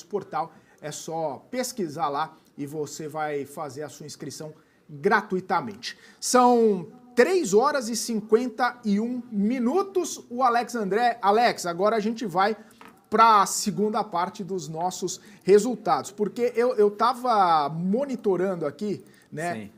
portal. É só pesquisar lá e você vai fazer a sua inscrição gratuitamente. São 3 horas e 51 minutos. O Alex André. Alex, agora a gente vai para a segunda parte dos nossos resultados, porque eu estava monitorando aqui, né? Sim.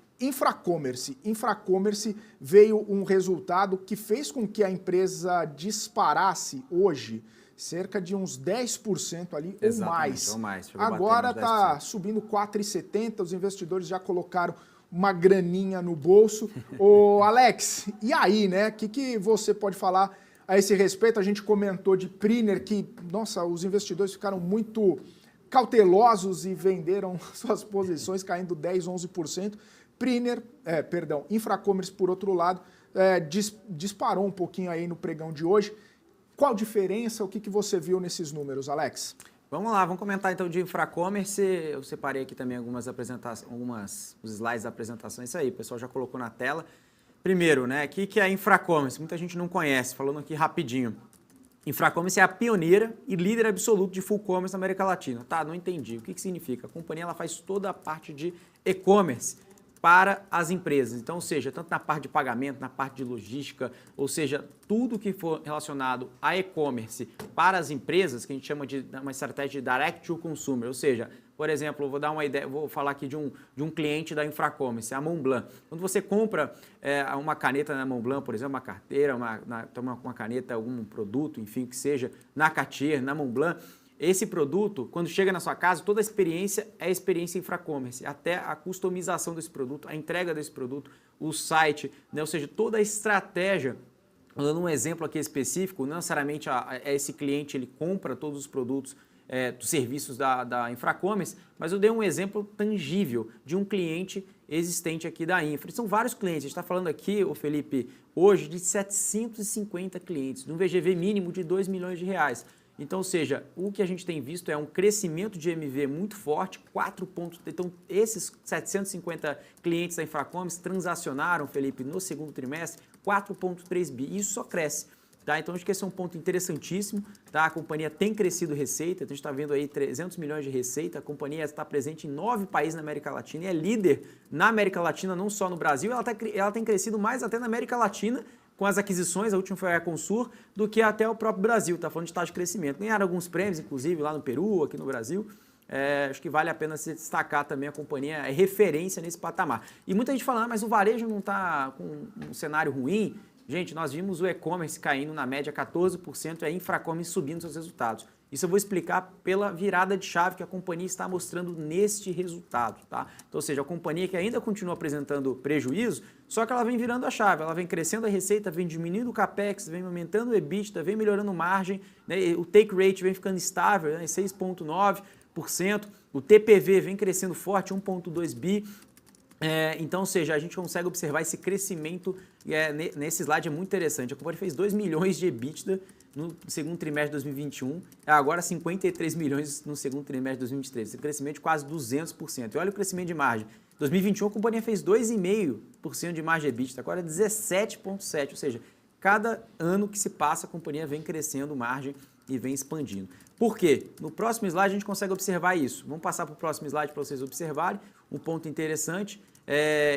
Infracommerce veio um resultado que fez com que a empresa disparasse hoje cerca de uns 10% ali. Exatamente, ou mais. Chegou a bater Agora nos está 10%. subindo 4,70, os investidores já colocaram uma graninha no bolso. Ô Alex, e aí, né? O que você pode falar a esse respeito? A gente comentou de Priner que, nossa, os investidores ficaram muito cautelosos e venderam suas posições caindo 10, 11%. Infracommerce, por outro lado, disparou um pouquinho aí no pregão de hoje. Qual diferença? O que você viu nesses números, Alex? Vamos lá, vamos comentar então de Infracommerce. Eu separei aqui também os slides da apresentação. Isso aí, o pessoal já colocou na tela. Primeiro, né, o que é a Infracommerce? Muita gente não conhece, falando aqui rapidinho. Infracommerce é a pioneira e líder absoluto de full commerce na América Latina. Tá, não entendi. O que significa? A companhia ela faz toda a parte de e-commerce para as empresas. Então, ou seja, tanto na parte de pagamento, na parte de logística, ou seja, tudo que for relacionado a e-commerce para as empresas, que a gente chama de uma estratégia de direct to consumer, ou seja, por exemplo, vou dar uma ideia, vou falar aqui de um cliente da Infracommerce, a Montblanc. Quando você compra uma caneta na Montblanc, por exemplo, uma carteira, uma caneta, algum produto, enfim, que seja, na Cartier, na Montblanc, esse produto, quando chega na sua casa, toda a experiência é a experiência Infracommerce, até a customização desse produto, a entrega desse produto, o site, né? Ou seja, toda a estratégia. Dando um exemplo aqui específico, não necessariamente esse cliente ele compra todos os produtos dos serviços da Infracommerce, mas eu dei um exemplo tangível de um cliente existente aqui da Infra. São vários clientes, a gente está falando aqui, ô Felipe, hoje de 750 clientes, de um VGV mínimo de 2 milhões de reais. Então, ou seja, o que a gente tem visto é um crescimento de MV muito forte, 4 pontos. Então, esses 750 clientes da Infracommerce transacionaram, Felipe, no segundo trimestre, 4,3 bi. Isso só cresce. Tá? Então, acho que esse é um ponto interessantíssimo. Tá? A companhia tem crescido receita, a gente está vendo aí 300 milhões de receita, a companhia está presente em 9 países na América Latina e é líder na América Latina, não só no Brasil, ela tem crescido mais até na América Latina, com as aquisições, a última foi a Econsur, do que até o próprio Brasil, está falando de taxa de crescimento. Ganharam alguns prêmios, inclusive, lá no Peru, aqui no Brasil. Acho que vale a pena se destacar também, a companhia é referência nesse patamar. E muita gente falando, mas o varejo não está com um cenário ruim. Gente, nós vimos o e-commerce caindo na média 14% e a Infracommerce subindo seus resultados. Isso eu vou explicar pela virada de chave que a companhia está mostrando neste resultado, tá? Então, ou seja, a companhia que ainda continua apresentando prejuízo, só que ela vem virando a chave, ela vem crescendo a receita, vem diminuindo o CAPEX, vem aumentando o EBITDA, vem melhorando margem, né? O take rate vem ficando estável, né? 6,9%, o TPV vem crescendo forte, 1,2 bi. Então, ou seja, a gente consegue observar esse crescimento, nesse slide é muito interessante. A companhia fez 2 milhões de EBITDA no segundo trimestre de 2021, agora 53 milhões no segundo trimestre de 2023, esse crescimento de quase 200%. E olha o crescimento de margem. Em 2021 a companhia fez 2,5% de margem EBITDA, agora 17,7%, ou seja, cada ano que se passa a companhia vem crescendo margem e vem expandindo. Por quê? No próximo slide a gente consegue observar isso. Vamos passar para o próximo slide para vocês observarem um ponto interessante.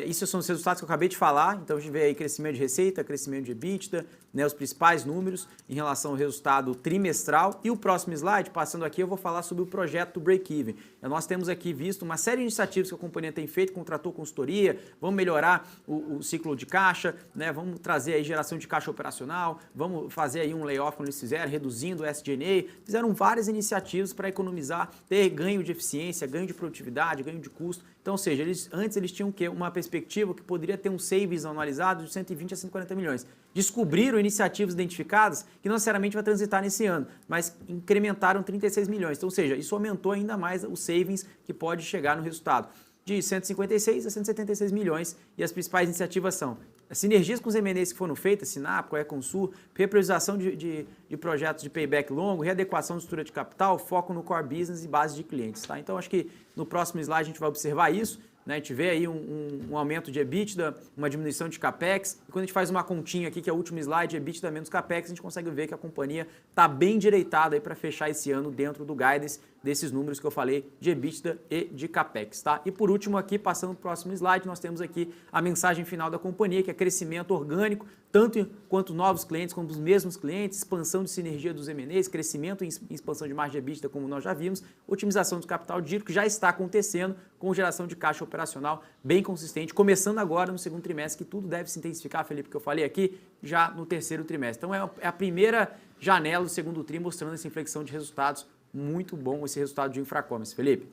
Isso são os resultados que eu acabei de falar, então a gente vê aí crescimento de receita, crescimento de EBITDA, né, os principais números em relação ao resultado trimestral. E o próximo slide, passando aqui, eu vou falar sobre o projeto Break-Even. Nós temos aqui visto uma série de iniciativas que a companhia tem feito, contratou consultoria, vamos melhorar o ciclo de caixa, né, vamos trazer aí geração de caixa operacional, vamos fazer aí um layoff como eles fizeram, reduzindo o SG&A, fizeram várias iniciativas para economizar, ter ganho de eficiência, ganho de produtividade, ganho de custo. Então, ou seja, antes eles tinham uma perspectiva que poderia ter um savings anualizado de 120 a 140 milhões. Descobriram iniciativas identificadas que não necessariamente vai transitar nesse ano, mas incrementaram 36 milhões. Então, ou seja, isso aumentou ainda mais o savings que pode chegar no resultado. De 156 a 176 milhões e as principais iniciativas são sinergias com os M&As que foram feitas, Sinapco, Econsur, repriorização de projetos de payback longo, readequação de estrutura de capital, foco no core business e base de clientes. Tá? Então, acho que no próximo slide a gente vai observar isso. Né? A gente vê aí um aumento de EBITDA, uma diminuição de CAPEX. E quando a gente faz uma continha aqui, que é o último slide, EBITDA menos CAPEX, a gente consegue ver que a companhia está bem direitada para fechar esse ano dentro do guidance desses números que eu falei de EBITDA e de CAPEX, tá? E por último aqui, passando para o próximo slide, nós temos aqui a mensagem final da companhia, que é crescimento orgânico, tanto quanto novos clientes, como os mesmos clientes, expansão de sinergia dos M&As, crescimento em expansão de margem de EBITDA, como nós já vimos, otimização do capital de giro, que já está acontecendo, com geração de caixa operacional bem consistente, começando agora no segundo trimestre, que tudo deve se intensificar, Felipe, que eu falei aqui, já no terceiro trimestre. Então é a primeira janela do segundo tri mostrando essa inflexão de resultados. Muito bom esse resultado de Infracommerce, Felipe.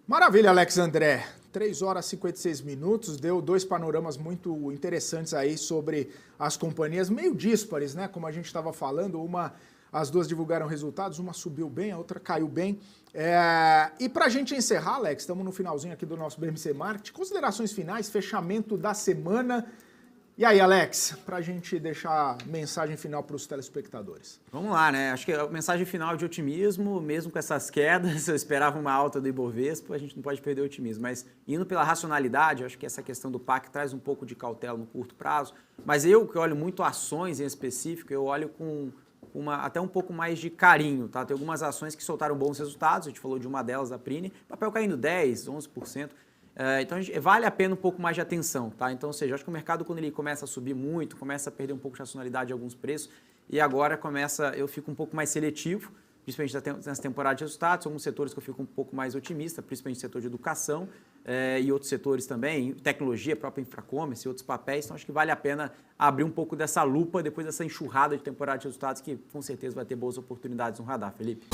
Maravilha, Alex André. 3 horas e 56 minutos, deu 2 panoramas muito interessantes aí sobre as companhias, meio díspares, né? Como a gente estava falando, as duas divulgaram resultados, uma subiu bem, a outra caiu bem. E para a gente encerrar, Alex, estamos no finalzinho aqui do nosso BMC Market, considerações finais, fechamento da semana. E aí, Alex, para a gente deixar mensagem final para os telespectadores. Vamos lá, né? Acho que a mensagem final de otimismo, mesmo com essas quedas, eu esperava uma alta do Ibovespa, a gente não pode perder o otimismo. Mas indo pela racionalidade, acho que essa questão do PAC traz um pouco de cautela no curto prazo. Mas eu, que olho muito ações em específico, eu olho com até um pouco mais de carinho, tá? Tem algumas ações que soltaram bons resultados, a gente falou de uma delas, a Prine, papel caindo 10%, 11%. Então vale a pena um pouco mais de atenção, tá? Então, ou seja, acho que o mercado, quando ele começa a subir muito, começa a perder um pouco de racionalidade em alguns preços, e agora eu fico um pouco mais seletivo, principalmente nessa temporada de resultados, alguns setores que eu fico um pouco mais otimista, principalmente o setor de educação e outros setores também, tecnologia, própria Infracommerce e outros papéis, então acho que vale a pena abrir um pouco dessa lupa depois dessa enxurrada de temporada de resultados, que com certeza vai ter boas oportunidades no radar, Felipe.